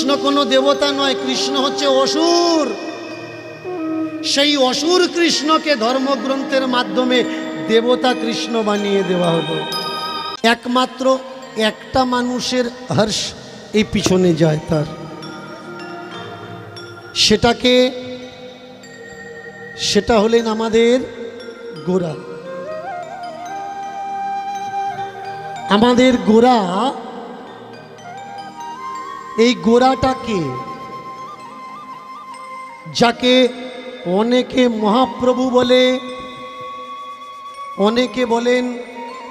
কৃষ্ণ কোনো দেবতা নয়, কৃষ্ণ হচ্ছে অসুর। সেই অসুর কৃষ্ণকে ধর্মগ্রন্থের মাধ্যমে দেবতা কৃষ্ণ বানিয়ে দেওয়া হলো। একমাত্র একটা মানুষের হর্ষ এই পিছনে যায় তার, সেটা হলেন আমাদের গোরা। আমাদের গোরা, এই গোরাটাকে, যাকে অনেকে মহাপ্রভু বলে, অনেকে বলেন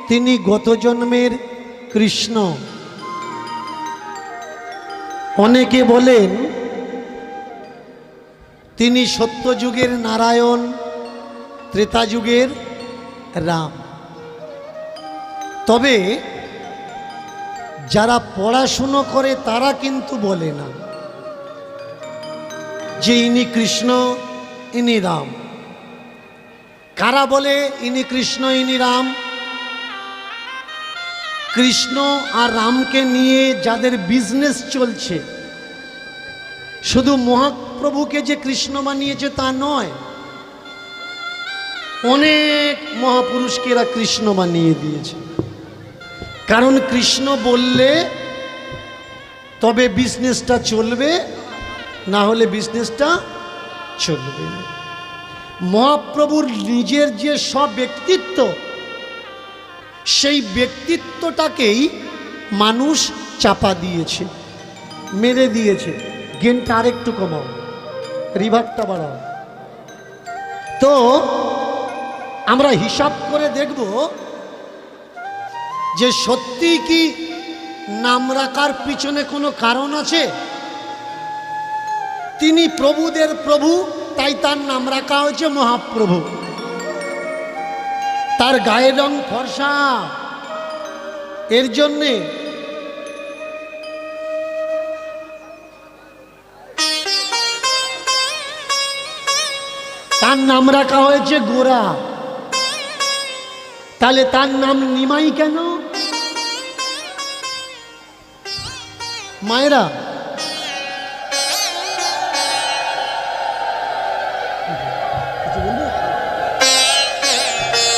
তিনি গত জন্মের কৃষ্ণ, অনেকে বলেন তিনি সত্যযুগের নারায়ণ, ত্রেতা যুগের রাম। তবে যারা পড়াশুনো করে তারা কিন্তু বলে না যে ইনি কৃষ্ণ ইনি রাম। কারা বলে ইনি কৃষ্ণ ইনি রাম? কৃষ্ণ আর রামকে নিয়ে যাদের বিজনেস চলছে। শুধু মহাপ্রভুকে যে কৃষ্ণ বানিয়েছে তা নয়, অনেক মহাপুরুষকে এরা কৃষ্ণ বানিয়ে দিয়েছে। কারণ কৃষ্ণ বললে তবে বিজনেসটা চলবে, না হলে বিজনেসটা চলবে না। মহাপ্রভুর নিজের যে সব ব্যক্তিত্ব, সেই ব্যক্তিত্বটাকেই মানুষ চাপা দিয়েছে, মেরে দিয়েছে। গেনটা আরেকটু কমাও, রিভারটা বাড়াও। তো আমরা হিসাব করে দেখব যে সত্যি কি নাম রাখার পিছনে কোনো কারণ আছে? তিনি প্রভুদের প্রভু, তাই তার নাম রাখা হয়েছে মহাপ্রভু। তার গায়ের রং ফর্সা, এর জন্যে। তার নাম রাখা হয়েছে গোরা। তাহলে তার নাম নিমাই কেন? মায়েরা,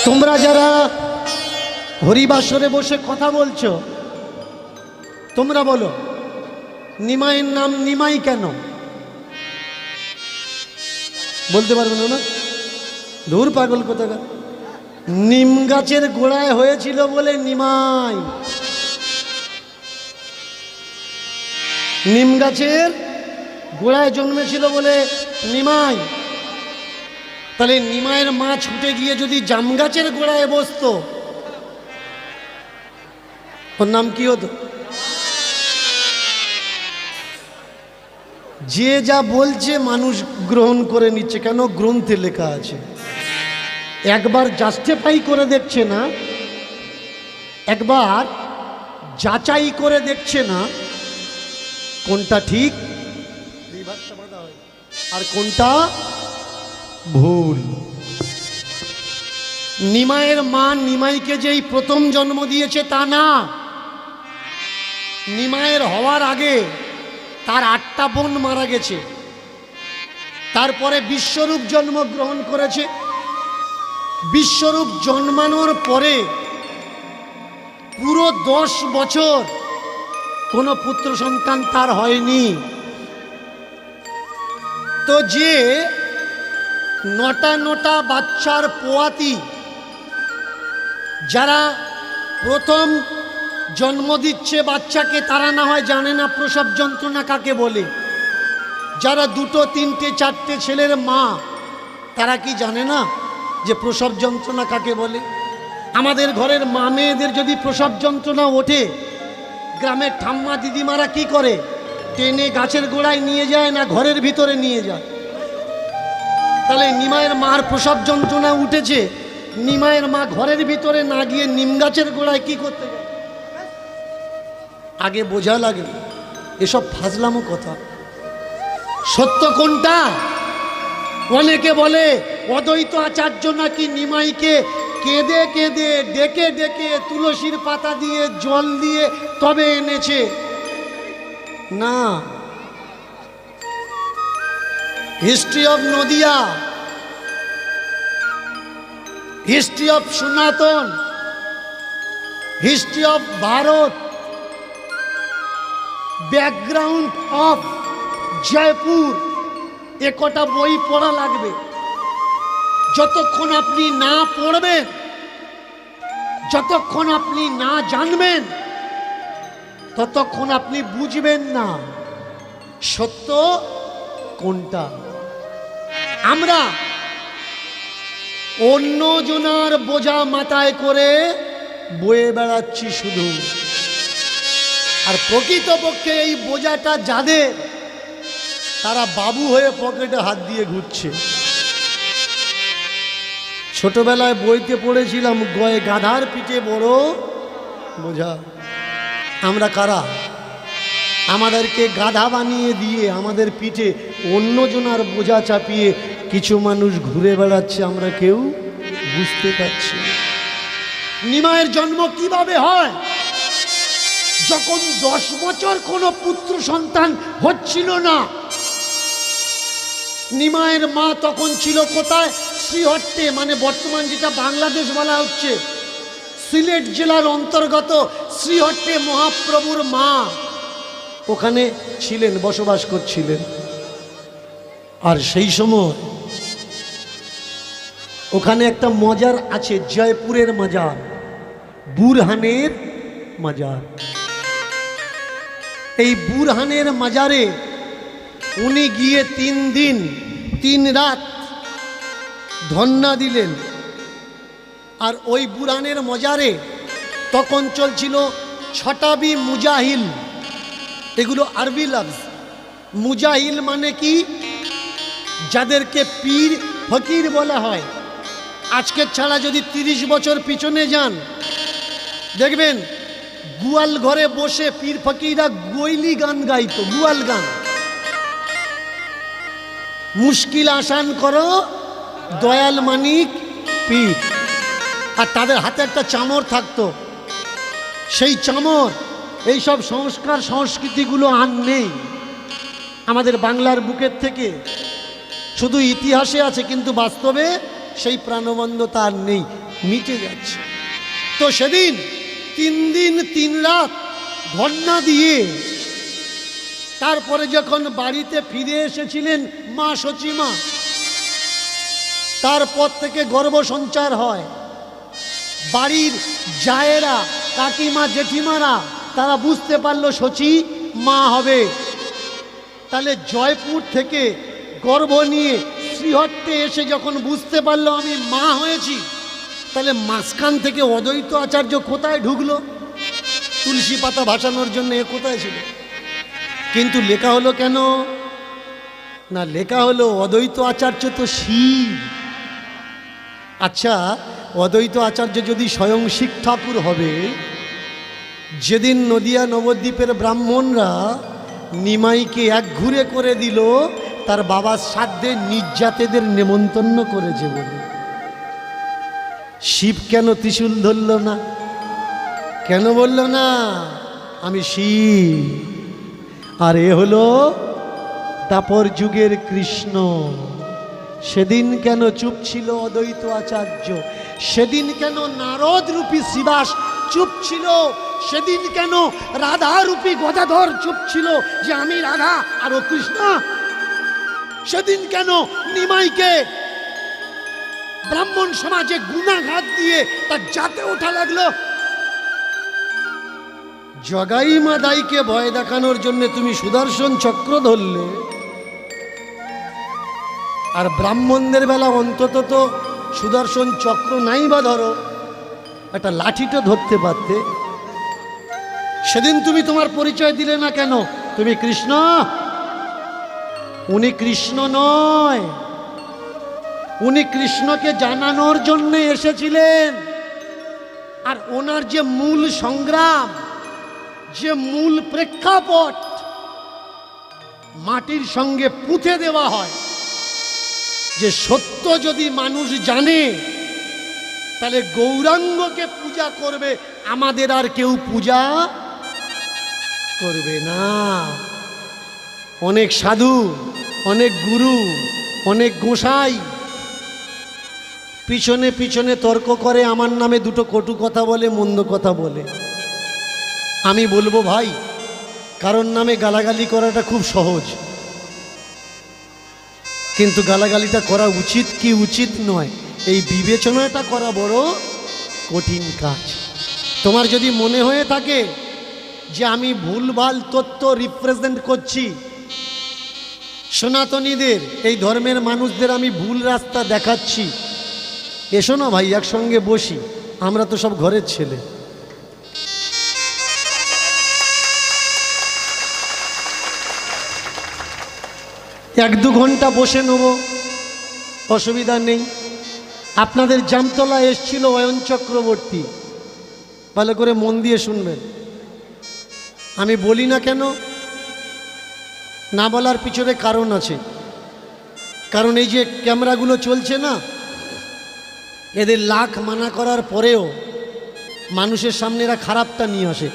তোমরা যারা হরিবাসরে বসে কথা বলছো, তোমরা বলো নিমাইয়ের নাম নিমাই কেন? বলতে পারবে না? ধুর পাগল কোথাকার। নিম গাছের গোড়ায় হয়েছিল বলে নিমাই। নিম গাছের গোড়ায় জন্মেছিল বলে নিমাই। তাহলে নিমাইয়ের মা ছুটে গিয়ে যদি জাম গাছের গোড়ায় বসতো, ওর নাম কি হতো? যে যা বলছে মানুষ গ্রহণ করে নিচ্ছে। কেন? গ্রন্থে লেখা আছে। একবার জাস্টিফাই করে দেখছে না, একবার যাচাই করে দেখছে না কোনটা ঠিক আর কোনটা ভুল। নিমাইয়ের মা নিমাইকে যেই প্রথম জন্ম দিয়েছে তা না। নিমাইয়ের হওয়ার আগে তার 8টা বোন মারা গেছে। তারপরে বিশ্বরূপ জন্মগ্রহণ করেছে। বিশ্বরূপ জন্মানোর পরে পুরো 10 বছর কোনো পুত্র সন্তান তার হয়নি। তো যে 9টা বাচ্চার পোয়াতি, যারা প্রথম জন্ম দিচ্ছে বাচ্চাকে, তারা না হয় জানে না প্রসব যন্ত্রণা কাকে বলে। যারা 2, 3, 4টে ছেলের মা, তারা কি জানে না যে প্রসব যন্ত্রণা কাকে বলে? আমাদের ঘরের মা মেয়েদের যদি প্রসব যন্ত্রণা ওঠে, গ্রামের ঠাম্মা দিদিমারা কি করে? টেনে গাছের গোড়ায় নিয়ে যায় না ঘরের ভিতরে নিয়ে যায়? তাহলে নিমাইয়ের মার প্রসব যন্ত্রণা উঠেছে, নিমাইয়ের মা ঘরের ভিতরে না গিয়ে নিম গাছের গোড়ায় কি করতে যায়? আগে বোঝা লাগে। এসব ফাজলামো কথা। সত্য কোনটা? অনেকে বলে অদ্বৈত আচার্য নাকি নিমাইকে কেঁদে কেঁদে ডেকে ডেকে তুলসীর পাতা দিয়ে জল দিয়ে তবে এনেছে। না, history of Nadia, history of Sanatan, history of Bharat, background of Jaipur, এ কটা বই পড়া লাগবে। যতক্ষণ আপনি না পড়বেন, যতক্ষণ আপনি না জানবেন, ততক্ষণ আপনি বুঝবেন না সত্য কোনটা। আমরা অন্য জনার বোঝা মাথায় করে বয়ে বেড়াচ্ছি শুধু, আর প্রকৃতপক্ষে এই বোঝাটা যাদের, তারা বাবু হয়ে পকেটে হাত দিয়ে ঘুরছে। ছোটবেলায় বইতে পড়েছিলাম, গয়ে গাধার পিঠে বড় বোঝা। আমরা কারা? আমাদেরকে গাধা বানিয়ে দিয়ে আমাদের পিঠে অন্যজনার বোঝা চাপিয়ে কিছু মানুষ ঘুরে বেড়াচ্ছে, আমরা কেউ বুঝতে পারছি। নিমাইয়ের জন্ম কিভাবে হয়? যখন 10 বছর কোনো পুত্র সন্তান হচ্ছিল না, নিমাইয়ের মা তখন ছিল কোথায়? শ্রীহট্টে, মানে বর্তমান যেটা বাংলাদেশ বলা হচ্ছে, সিলেট জেলার অন্তর্গত শ্রীহট্টে মহাপ্রভুর মা ওখানে ছিলেন, বসবাস করছিলেন। আর সেই সময় ওখানে একটা মজার আছে, জয়পুরের মাজার, বুরহানের মাজার। এই বুরহানের মাজারে উনি গিয়ে 3 দিন 3 রাত ধন্না দিলেন। আর ওই বুরহানের মাজারে তখন চলছিল ছটাবি মুজাহিল, এগুলো আরবি লফজ। মুজাহিল মানে কি? যাদেরকে পীর ফকির বলা হয়। আজকের ছাড়া যদি 30 বছর পিছনে যান, দেখবেন গোয়াল ঘরে বসে পীর ফকিরা গৈলি গান গাইতো, গোয়াল গান। মুশকিল আসান করো দয়াল মানিক পীর। আর তাদের হাতে একটা চামর থাকতো, সেই চামর, এইসব সংস্কার সংস্কৃতিগুলো আর নেই আমাদের বাংলার বুকের থেকে, শুধু ইতিহাসে আছে, কিন্তু বাস্তবে সেই প্রাণবন্ধতা আর নেই, মিটে যাচ্ছে। তো সেদিন 3 দিন 3 রাত ধন্না দিয়ে তারপরে যখন বাড়িতে ফিরে এসেছিলেন মা সচিমা, তারপর থেকে গর্ভ সঞ্চার হয়। বাড়ির জায়েরা, কাকিমা, জেঠিমারা তারা বুঝতে পারলো সচি মা হবে। তাহলে জয়পুর থেকে গর্ভ নিয়ে শ্রীহট্টে এসে যখন বুঝতে পারলো আমি মা হয়েছি, তাহলে মাঝখান থেকে অদ্বৈত আচার্য কোথায় ঢুকলো? তুলসী পাতা ভাসানোর জন্য এ কোথায় ছিল? কিন্তু লেখা হলো কেন না? লেখা হলো অদ্বৈত আচার্য তো শিব। আচ্ছা, অদ্বৈত আচার্য যদি স্বয়ং শিব ঠাকুর হবে, যেদিন নদিয়া নবদ্বীপের ব্রাহ্মণরা নিমাইকে এক ঘুরে করে দিল তার বাবার শ্রাদ্ধে নির্যাতেদের নেমন্তন্ন করেছে বলে, শিব কেন ত্রিশূল ধরল না? কেন বলল না আমি শিব? আর এ হলো দাপর যুগের কৃষ্ণ। সেদিন কেন চুপ ছিল অদ্বৈত আচার্য? সেদিন কেন নারদ রূপী শ্রীবাস চুপ ছিল? সেদিন কেন রাধা রূপী গদাধর চুপ ছিল যে আমি রাধা আর ও কৃষ্ণ? সেদিন কেন নিমাইকে ব্রাহ্মণ সমাজে গুণাঘাত দিয়ে তার জাতে ওঠা লাগলো? জগাই মাদাইকে ভয় দেখানোর জন্য তুমি সুদর্শন চক্র ধরলে, আর ব্রাহ্মণদের বেলা অন্তত তো সুদর্শন চক্র নাই বা ধরো, একটা লাঠিটা ধরতে পারতে। সেদিন তুমি তোমার পরিচয় দিলে না কেন? তুমি কৃষ্ণ। উনি কৃষ্ণ নয়, উনি কৃষ্ণকে জানানোর জন্য এসেছিলেন। আর ওনার যে মূল সংগ্রাম, যে মূল প্রেক্ষাপট মাটির সঙ্গে পুঁতে দেওয়া হয়, যে সত্য যদি মানুষ জানে তাহলে গৌরাঙ্গকে পূজা করবে, আমাদের আর কেউ পূজা করবে না। অনেক সাধু, অনেক গুরু অনেক গোসাই পিছনে পিছনে তর্ক করে, আমার নামে দুটো কটু কথা বলে, মন্দ কথা বলে। আমি বলবো ভাই, কারোর নামে গালাগালি করাটা খুব সহজ, কিন্তু গালাগালিটা করা উচিত কি উচিত নয়, এই বিবেচনাটা করা বড় কঠিন কাজ। তোমার যদি মনে হয়ে থাকে যে আমি ভুলভাল তথ্য রিপ্রেজেন্ট করছি, সনাতনীদের, এই ধর্মের মানুষদের আমি ভুল রাস্তা দেখাচ্ছি, এসো না ভাই একসঙ্গে বসি, আমরা তো সব ঘরের ছেলে। এক দু ঘন্টা বসে নেব, অসুবিধা নেই। আপনাদের জামতলা এসছিল অয়ন চক্রবর্তী, ভালো করে মন দিয়ে শুনবেন। আমি বলি না কেন, না বলার পিছনে কারণ আছে। কারণ এই যে ক্যামেরাগুলো চলছে না, এদের লাখ মানা করার পরেও মানুষের সামনে এরা খারাপটা নিয়ে আসে,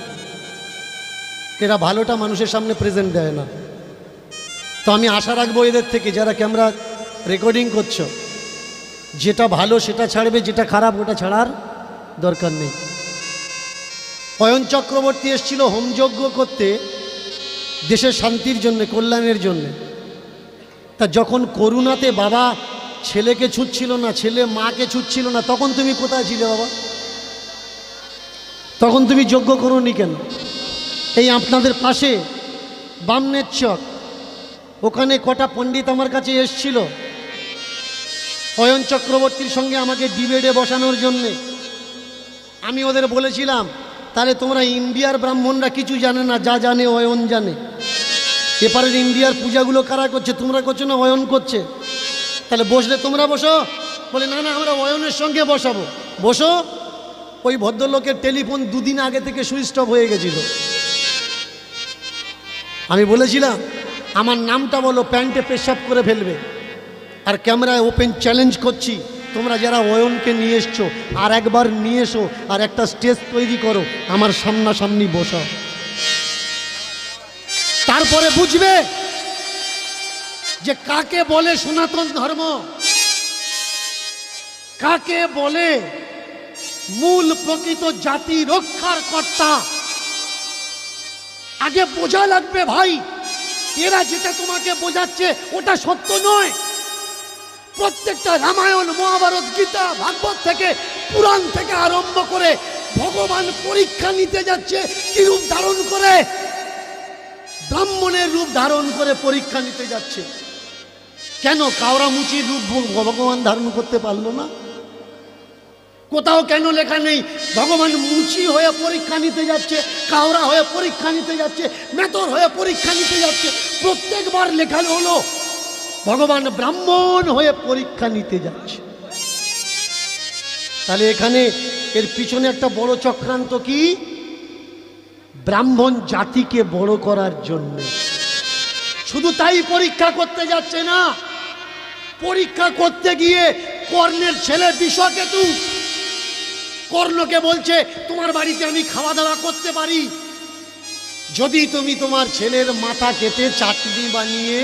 এরা ভালোটা মানুষের সামনে প্রেজেন্ট দেয় না। তো আমি আশা রাখবো এদের থেকে, যারা ক্যামেরা রেকর্ডিং করছো, যেটা ভালো সেটা ছাড়বে, যেটা খারাপ ওটা ছাড়ার দরকার নেই। অয়ন চক্রবর্তী এসেছিল হোমযজ্ঞ করতে, দেশের শান্তির জন্য, কল্যাণের জন্য। তা যখন করুণাতে বাবা ছেলেকে ছুটছিল না, ছেলে মাকে ছুটছিল না, তখন তুমি কোথায় ছিলে বাবা? তখন তুমি যজ্ঞ করোনি কেন? এই আপনাদের পাশে বামনের চক, ওখানে কটা পণ্ডিত আমার কাছে এসছিল অয়ন চক্রবর্তীর সঙ্গে আমাকে ডিবেটে বসানোর জন্যে। আমি ওদের বলেছিলাম, তাহলে তোমরা ইন্ডিয়ার ব্রাহ্মণরা কিছু জানে না, যা জানে অয়ন জানে। এপারের ইন্ডিয়ার পূজাগুলো কারা করছে? তোমরা করছো না, অয়ন করছে। তাহলে বসলে তোমরা বসো। বলে না না, আমরা অয়নের সঙ্গে বসাবো। বসো। ওই ভদ্রলোকের টেলিফোন দুদিন আগে থেকে সুইচ অফ হয়ে গেছিল। আমি বলেছিলাম আমার নামটা বলো, প্যান্টে পেশাব করে ফেলবে। আর ক্যামেরায় ওপেন চ্যালেঞ্জ করছি, তোমরা যারা অয়নকে নিয়ে এসছো আর একবার নিয়ে এসো, আর একটা স্টেজ তৈরি করো, আমার সামনাসামনি বসাও। তারপরে বুঝবে যে কাকে বলে সনাতন ধর্ম, কাকে বলে মূল প্রকৃত জাতি রক্ষার কর্তা। আগে বোঝা লাগবে ভাই, এরা যেটা তোমাকে বোঝাচ্ছে ওটা সত্য নয়। প্রত্যেকটা রামায়ণ, মহাভারত, গীতা, ভাগবত থেকে, পুরাণ থেকে আরম্ভ করে ভগবান পরীক্ষা নিতে যাচ্ছে কি রূপ ধারণ করে? ব্রাহ্মণের রূপ ধারণ করে পরীক্ষা নিতে যাচ্ছে। কেন কাওরামুচির রূপ ভগবান ধারণ করতে পারলো না? কোথাও কেন লেখা নেই ভগবান মুচি হয়ে পরীক্ষা নিতে যাচ্ছে, কাওরা হয়ে পরীক্ষা নিতে যাচ্ছে, মেতর হয়ে পরীক্ষা নিতে যাচ্ছে? প্রত্যেকবার লেখা হলো ভগবান ব্রাহ্মণ হয়ে পরীক্ষা নিতে যাচ্ছে। তাহলে এখানে এর পিছনে একটা বড় চক্রান্ত কি? ব্রাহ্মণ জাতিকে বড় করার জন্য। শুধু তাই পরীক্ষা করতে যাচ্ছে না, পরীক্ষা করতে গিয়ে কর্ণের ছেলে বিষকেতু কর্ণকে বলছে, তোমার বাড়িতে আমি খাওয়া দাওয়া করতে পারি যদি তুমি তোমার ছেলের মাথা কেটে চাটনি বানিয়ে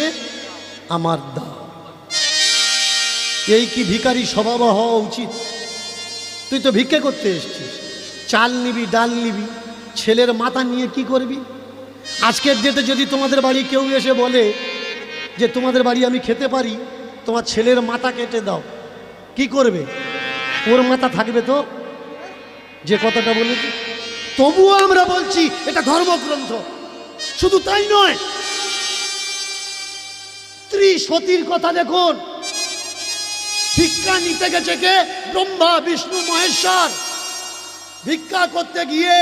আমার দাও। এই কি ভিখারি স্বভাব হওয়া উচিত? তুই তো ভিক্ষে করতে এসছিস, চাল নিবি, ডাল নিবি, ছেলের মাথা নিয়ে কি করবি? আজকের ডেটে যদি তোমাদের বাড়ি কেউ এসে বলে যে তোমাদের বাড়ি আমি খেতে পারি, তোমার ছেলের মাথা কেটে দাও, কি করবে? ওর মাথা থাকবে তো, যে কথাটা বলেছি। তবুও আমরা বলছি এটা ধর্মগ্রন্থ। শুধু তাই নয়, স্ত্রী সতীর কথা দেখুন। ভিক্ষা নিতে গেছে কে? ব্রহ্মা, বিষ্ণু, মহেশ্বর। ভিক্ষা করতে গিয়ে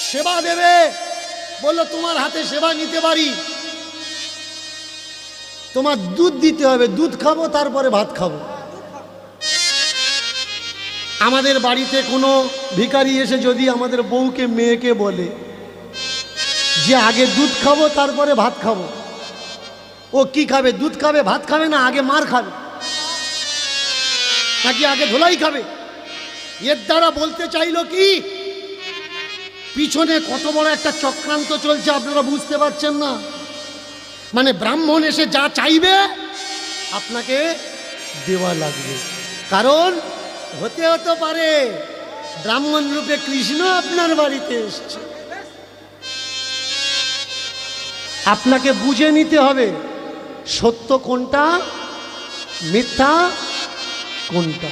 সেবা দেবে, বললো তোমার হাতে সেবা নিতে পারি, তোমার দুধ দিতে হবে, দুধ খাবো তারপরে ভাত খাবো। আমাদের বাড়িতে কোনো ভিখারি এসে যদি আমাদের বউকে, মেয়েকে বলে যে আগে দুধ খাবো তারপরে ভাত খাবো, ও কি খাবে? দুধ খাবে, ভাত খাবে না? আগে মার খাবে নাকি আগে ধোলাই খাবে? এর দ্বারা বলতে চাইলো কি, পিছনে কত বড় একটা চক্রান্ত চলছে আপনারা বুঝতে পারছেন না। মানে ব্রাহ্মণ এসে যা চাইবে আপনাকে দেওয়া লাগবে। কারণ হতে পারে ব্রাহ্মণ রূপে কৃষ্ণ আপনার বাড়িতে এসছে। আপনাকে বুঝে নিতে হবে সত্য কোনটা, মিথ্যা কোনটা।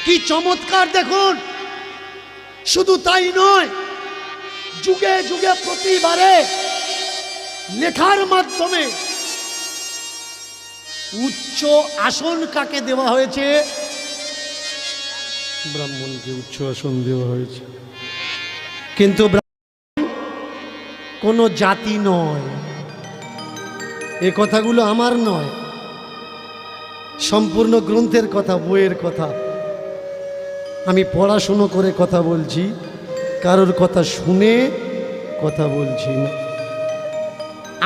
কি চমৎকার দেখুন! শুধু তাই নয়, যুগে যুগে প্রতিবারে লেখার মাধ্যমে উচ্চ আসন কাকে দেওয়া হয়েছে? ব্রাহ্মণকে উচ্চ আসন দেওয়া হয়েছে। কিন্তু কোনো জাতি নয়। এ কথাগুলো আমার নয়, সম্পূর্ণ গ্রন্থের কথা, বইয়ের কথা। আমি পড়াশুনো করে কথা বলছি, কারোর কথা শুনে কথা বলছি না।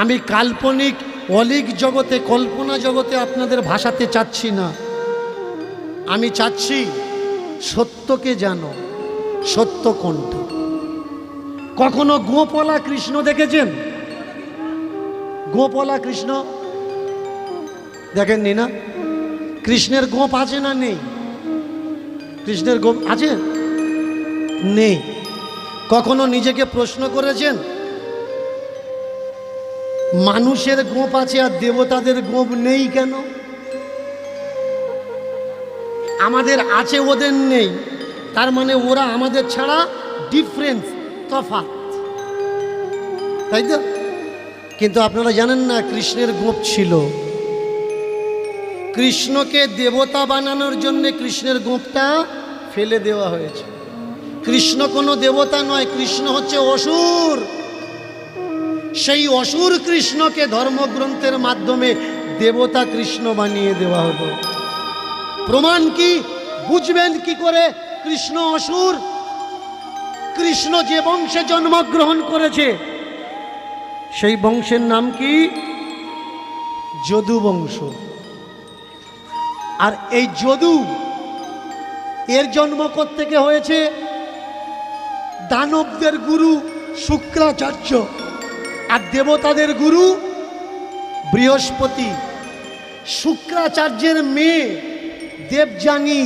আমি কাল্পনিক অলিক জগতে, কল্পনা জগতে আপনাদের ভাষাতে চাচ্ছি না। আমি চাচ্ছি সত্যকে জানো। সত্য কোনটা? কখনো গোপলা কৃষ্ণ দেখেছেন? গোপলা কৃষ্ণ দেখেননি না? কৃষ্ণের গোপ আছে না নেই? কৃষ্ণের গোপ আছে? নেই। কখনো নিজেকে প্রশ্ন করেছেন মানুষের গোপ আছে আর দেবতাদের গোপ নেই কেন? আমাদের আছে, ওদের নেই, তার মানে ওরা আমাদের ছাড়া ডিফারেন্স, তফাৎ, তাই তো? কিন্তু আপনারা জানেন না কৃষ্ণের গোপ ছিল। কৃষ্ণকে দেবতা বানানোর জন্য কৃষ্ণের গোপটা ফেলে দেওয়া হয়েছে। কৃষ্ণ কোনো দেবতা নয়, কৃষ্ণ হচ্ছে অসুর। সেই অসুর কৃষ্ণকে ধর্মগ্রন্থের মাধ্যমে দেবতা কৃষ্ণ বানিয়ে দেওয়া হলো। প্রমাণ কি? বুঝবেন কি করে কৃষ্ণ অসুর? কৃষ্ণ যে বংশে জন্মগ্রহণ করেছে সেই বংশের নাম কি? যদু বংশ। আর এই যদু এর জন্ম কোত্থেকে হয়েছে? দানবদের গুরু শুক্রাচার্য আর দেবতাদের গুরু বৃহস্পতি। শুক্রাচার্যের মেয়ে দেবযানী,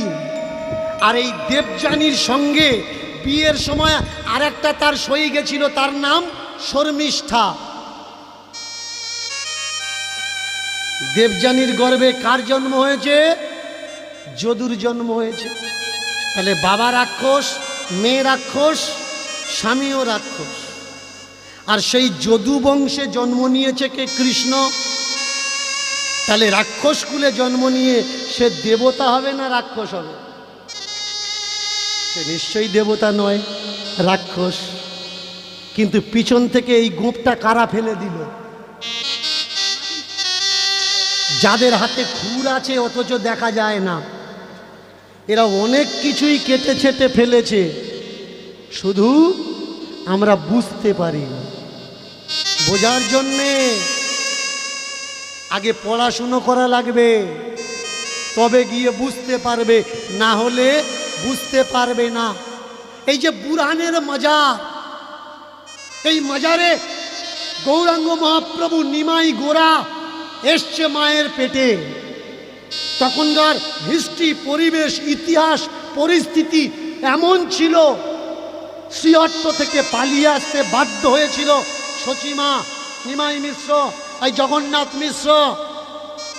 আর এই দেবযানীর সঙ্গে বিয়ের সময় আরেকটা তার সই গেছিল, তার নাম শর্মিষ্ঠা। দেবযানীর গর্ভে কার জন্ম হয়েছে? যদুর জন্ম হয়েছে। তাহলে বাবা রাক্ষস, মেয়ে রাক্ষস, স্বামীও রাক্ষস। আর সেই যদু বংশে জন্ম নিয়েছে কে? কৃষ্ণ। তাহলে রাক্ষস কুলে জন্ম নিয়ে সে দেবতা হবে না রাক্ষস হবে? সে নিশ্চয়ই দেবতা নয়, রাক্ষস। কিন্তু পিছন থেকে এই গোপটা কারা ফেলে দিল? যাদের হাতে খুর আছে অথচ দেখা যায় না, এরা অনেক কিছুই কেটে ছেটে ফেলেছে, শুধু আমরা বুঝতে পারি। বোঝার জন্যে আগে পড়াশুনো করা লাগবে, তবে গিয়ে বুঝতে পারবে, না হলে বুঝতে পারবে না। এই যে বুরহানের মাজার, এই মাজারে গৌরাঙ্গ মহাপ্রভু নিমাই গোরা এসছে মায়ের পেটে। তখনকার হিস্ট্রি, পরিবেশ, ইতিহাস, পরিস্থিতি এমন ছিল, শ্রীহট্ট থেকে পালিয়ে আসতে বাধ্য হয়েছিল সচিমা, নিমাই মিশ্র, এই জগন্নাথ মিশ্র।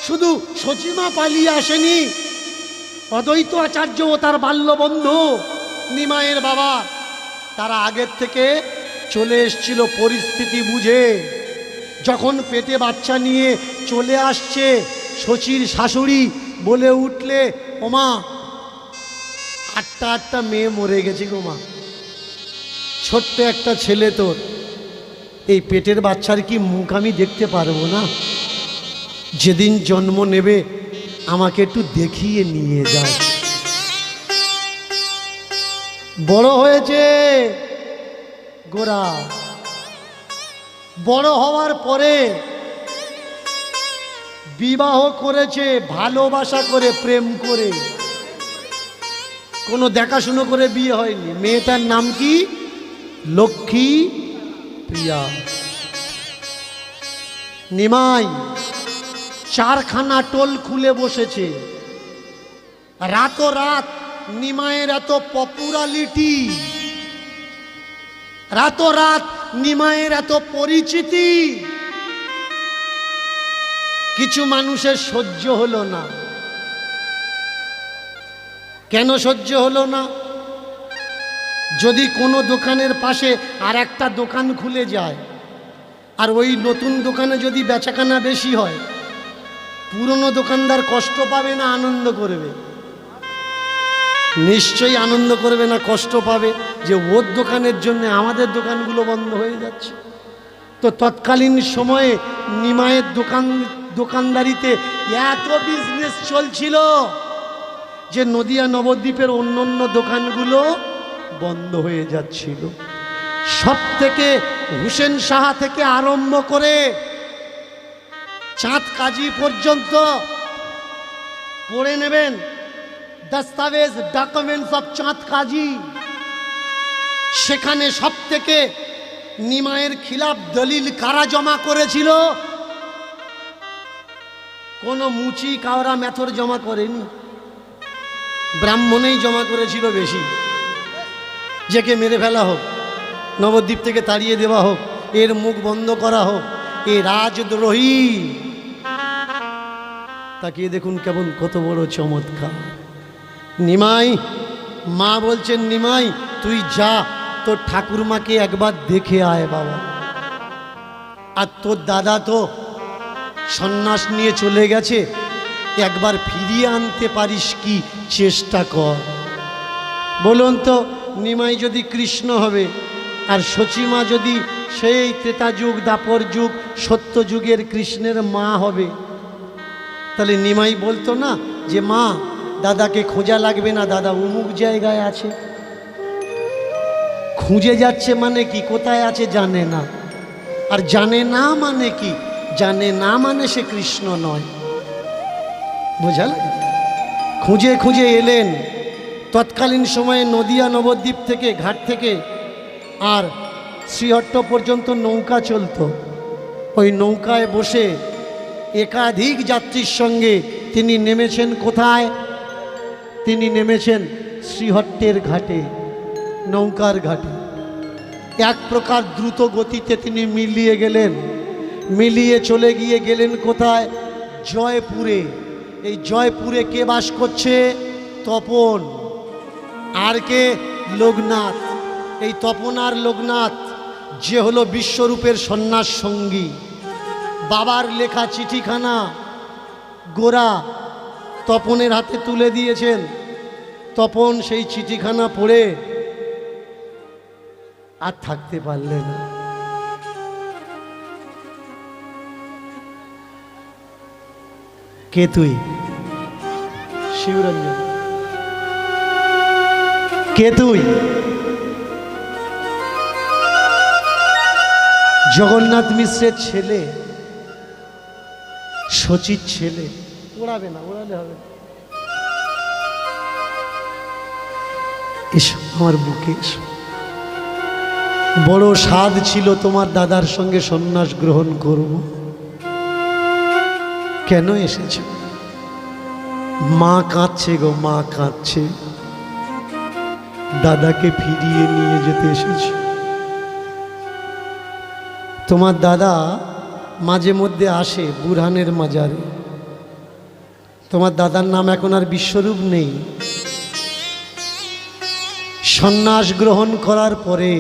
শুধু সচিমা পালিয়ে আসেনি, অদ্বৈত আচার্য ও তার বাল্যবন্ধু নিমাইয়ের বাবা, তারা আগের থেকে চলে এসছিল পরিস্থিতি বুঝে। যখন পেটে বাচ্চা নিয়ে চলে আসছে, শচীর শাশুড়ি বলে উঠলে, ওমা আটটা মেয়ে মরে গেছে গো মা, ছোট্ট একটা ছেলে তোর, এই পেটের বাচ্চার কি মুখ আমি দেখতে পারবো না? যেদিন জন্ম নেবে আমাকে একটু দেখিয়ে নিয়ে যাও। বড় হয়েছে গোরা, বড় হওয়ার পরে বিবাহ করেছে, ভালোবাসা করে, প্রেম করে, কোনো দেখাশুনো করে বিয়ে হয়নি। মেয়েটার নাম কি? লক্ষ্মী প্রিয়া। নিমাই 4খানা টোল খুলে বসেছে। রাতোরাত নিমাইয়ের এত পপুলারিটি, রাতোরাত নিমাইয়ের এত পরিচিতি, কিছু মানুষের সহ্য হলো না। কেন সহ্য হলো না? যদি কোনো দোকানের পাশে আর একটা দোকান খুলে যায়, আর ওই নতুন দোকানে যদি বেচাকেনা বেশি হয়, পুরনো দোকানদার কষ্ট পাবে না আনন্দ করবে? নিশ্চয়ই আনন্দ করবে না, কষ্ট পাবে যে ওর দোকানের জন্য আমাদের দোকানগুলো বন্ধ হয়ে যাচ্ছে। তো তৎকালীন সময়ে নিমাইয়ের দোকানদারিতে এত বিজনেস চলছিল যে নদিয়া নবদ্বীপের অন্য দোকানগুলো বন্ধ হয়ে যাচ্ছিল। সব থেকে হুসেন সাহা থেকে আরম্ভ করে চাঁদ কাজী পর্যন্ত পড়ে নেবেন, দস্তাবেজ ডকুমেন্টস অফ চাঁদ কাজী। সেখানে সব থেকে নিমাইয়ের খিলাফ দলিল কারা জমা করেছিল? কোনো মুচি কাওরা মেথর জমা করেনি, ব্রাহ্মণেই জমা করেছিল বেশি। যেকে মেরে ফেলা হোক, নবদ্বীপ থেকে তাড়িয়ে দেওয়া হোক, এর মুখ বন্ধ করা হোক, এ রাজদ্রোহী। তাকিয়ে দেখুন কেমন কত বড় চমৎকার। নিমাই, মা বলছেন নিমাই তুই যা, তোর ঠাকুরমাকে একবার দেখে আয় বাবা। আর তোর দাদা তো সন্ন্যাস নিয়ে চলে গেছে, একবার ফিরিয়ে আনতে পারিস কি, চেষ্টা কর। বলুন তো, নিমাই যদি কৃষ্ণ হবে আর সচিমা যদি সেই ত্রেতা যুগ, দাপর যুগ, সত্য যুগের কৃষ্ণের মা হবে, তাহলে নিমাই বলতো না যে মা দাদাকে খোঁজা লাগবে না, দাদা অমুক জায়গায় আছে। খুঁজে যাচ্ছে মানে কি, কোথায় আছে জানে না। আর জানে না মানে কি, জানে না মানে সে কৃষ্ণ নয়। বোঝাল? খুঁজে খুঁজে এলেন। তৎকালীন সময়ে নদিয়া নবদ্বীপ থেকে, ঘাট থেকে আর শ্রীহট্ট পর্যন্ত নৌকা চলতো। ওই নৌকায় বসে একাধিক যাত্রীর সঙ্গে তিনি নেমেছেন কোথায়? তিনি নেমেছেন শ্রীহট্টের ঘাটে, নৌকার ঘাটে। এক প্রকার দ্রুত গতিতে তিনি মিলিয়ে গেলেন, মিলিয়ে চলে গিয়ে গেলেন কোথায়? জয়পুরে। এই জয়পুরে কে বাস করছে? তপন। আর কে? লোকনাথ। এই তপন আর লোকনাথ যে হলো বিশ্বরূপের সন্ন্যাস সঙ্গী। বাবার লেখা চিঠিখানা গোরা তপনের হাতে তুলে দিয়েছেন। তপন সেই চিঠিখানা পড়ে আর থাকতে পারলেন না। কে তুই? শিবরঞ্জন। কে তুই? জগন্নাথ মিশ্রের ছেলে, শচীর ছেলে। ওড়াবে না, ওড়ালে হবে। এসো আমার বুকে এসো। বড় স্বাদ ছিল তোমার দাদার সঙ্গে সন্ন্যাস গ্রহণ করব। কেন এসেছ? মা কাঁদছে গো, মা কাঁদছে। দাদাকে ফিরিয়ে নিয়ে যেতে এসেছি। তোমার দাদা মাঝে মধ্যে আসে বুরহানের মাজারে। তোমার দাদার নাম এখন আর বিশ্বরূপ নেই। সন্ন্যাস গ্রহণ করার পরে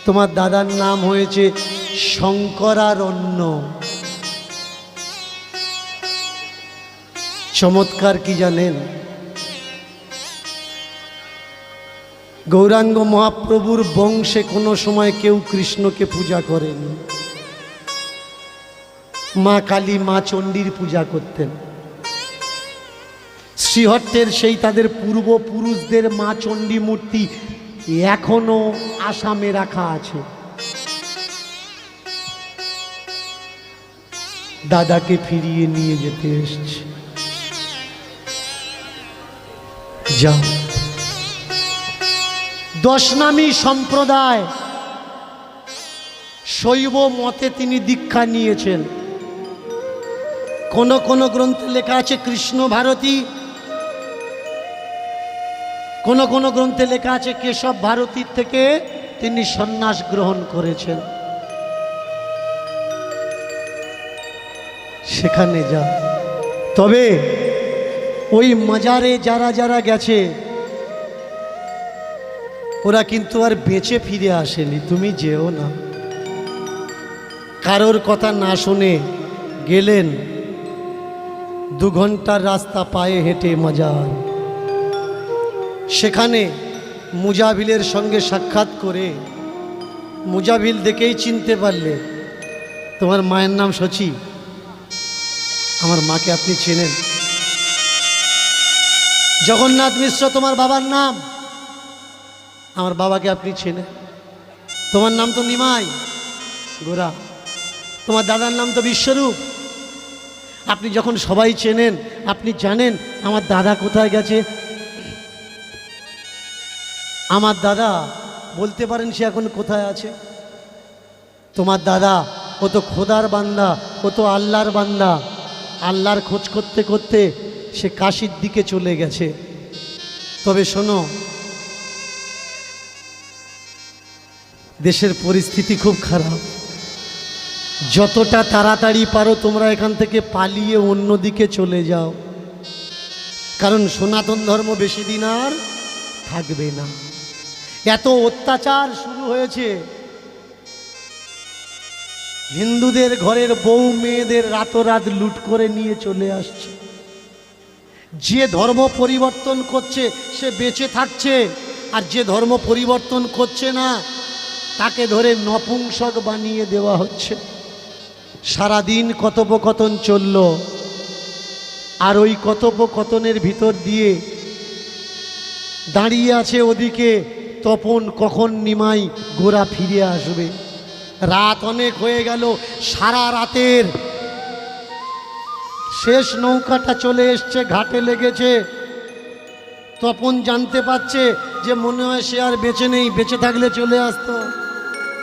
তোমার দাদার নাম হয়েছে শঙ্করারণ্য। চমৎকার কি জানেন? গৌরাঙ্গ মহাপ্রভুর বংশে কোনো সময় কেউ কৃষ্ণকে পূজা করেনি। মা কালী, মা চণ্ডীর পূজা করতেন। শ্রীহট্টের সেই তাদের পূর্বপুরুষদের মা চণ্ডী মূর্তি এখনো আসামে রাখা আছে। দাদাকে ফিরিয়ে নিয়ে যেতে এসছে। যাও। দশনামী সম্প্রদায়, শৈব মতে তিনি দীক্ষা নিয়েছেন। কোন গ্রন্থে লেখা আছে কৃষ্ণ ভারতী, কোন গ্রন্থে লেখা আছে কেশব ভারতীর থেকে তিনি সন্ন্যাস গ্রহণ করেছেন। সেখানে যা, তবে ওই মাজারে যারা যারা গেছে ওরা কিন্তু আর বেঁচে ফিরে আসেনি। তুমি যেও না, কারোর কথা না শুনে গেলেন, 2 ঘন্টার রাস্তা পায়ে হেঁটে মাজার। সেখানে মুজাভিলের সঙ্গে সাক্ষাৎ করে মুজাভিল দেখেই চিনতে পারলে তোমার মায়ের নাম সচি, আমার মাকে আপনি চেনেন। জগন্নাথ মিশ্র তোমার বাবার নাম, আমার বাবাকে আপনি চেনেন। তোমার নাম তো নিমাই গোরা, তোমার দাদার নাম তো বিশ্বরূপ। আপনি যখন সবাই চেনেন, আপনি জানেন আমার দাদা কোথায় গেছে। আমার দাদা বলতে পারেন সে এখন কোথায় আছে। তোমার দাদা ও তো খোদার বান্দা, ও তো আল্লাহর বান্দা। আল্লাহর খোঁজ করতে করতে সে কাশীর দিকে চলে গেছে। তবে শোনো, দেশের পরিস্থিতি খুব খারাপ। যতটা তাড়াতাড়ি পারো তোমরা এখান থেকে পালিয়ে অন্যদিকে চলে যাও, কারণ সনাতন ধর্ম বেশি দিন আর থাকবে না। এত অত্যাচার শুরু হয়েছে, হিন্দুদের ঘরের বউ মেয়েদের রাতরাত লুট করে নিয়ে চলে আসছে। যে ধর্ম পরিবর্তন করছে সে বেঁচে থাকছে, আর যে ধর্ম পরিবর্তন করছে না তাকে ধরে নপুংসক বানিয়ে দেওয়া হচ্ছে। সারাদিন কথোপকথন চলল, আর ওই কথোপকথনের ভিতর দিয়ে দাঁড়িয়ে আছে ওদিকে তপন, কখন নিমাই গোরা ফিরে আসবে। রাত অনেক হয়ে গেল, সারা রাতের শেষ নৌকাটা চলে এসছে, ঘাটে লেগেছে। তপন জানতে পারছে যে মনে হয় সে আর বেঁচে নেই, বেঁচে থাকলে চলে আসতো।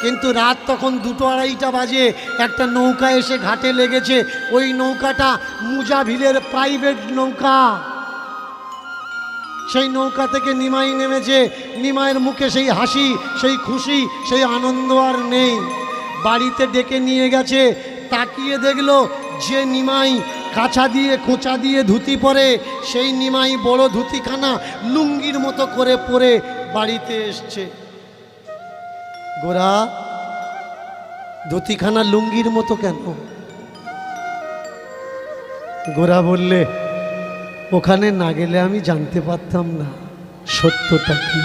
কিন্তু রাত তখন 2-2:30 বাজে, একটা নৌকা এসে ঘাটে লেগেছে। ওই নৌকাটা মুজাভিলের প্রাইভেট নৌকা। সেই নৌকা থেকে নিমাই নেমেছে। নিমাইয়ের মুখে সেই হাসি, সেই খুশি, সেই আনন্দ আর নেই। বাড়িতে ডেকে নিয়ে গেছে, তাকিয়ে দেখলো যে নিমাই কাছা দিয়ে খোঁচা দিয়ে ধুতি পরে, সেই নিমাই বড় ধুতিখানা লুঙ্গির মতো করে পরে বাড়িতে এসছে। গোরা, ধুতিখানা লুঙ্গির মতো কেন? গোরা বললে, ওখানে না গেলে আমি জানতে পারতাম না সত্যটা কি।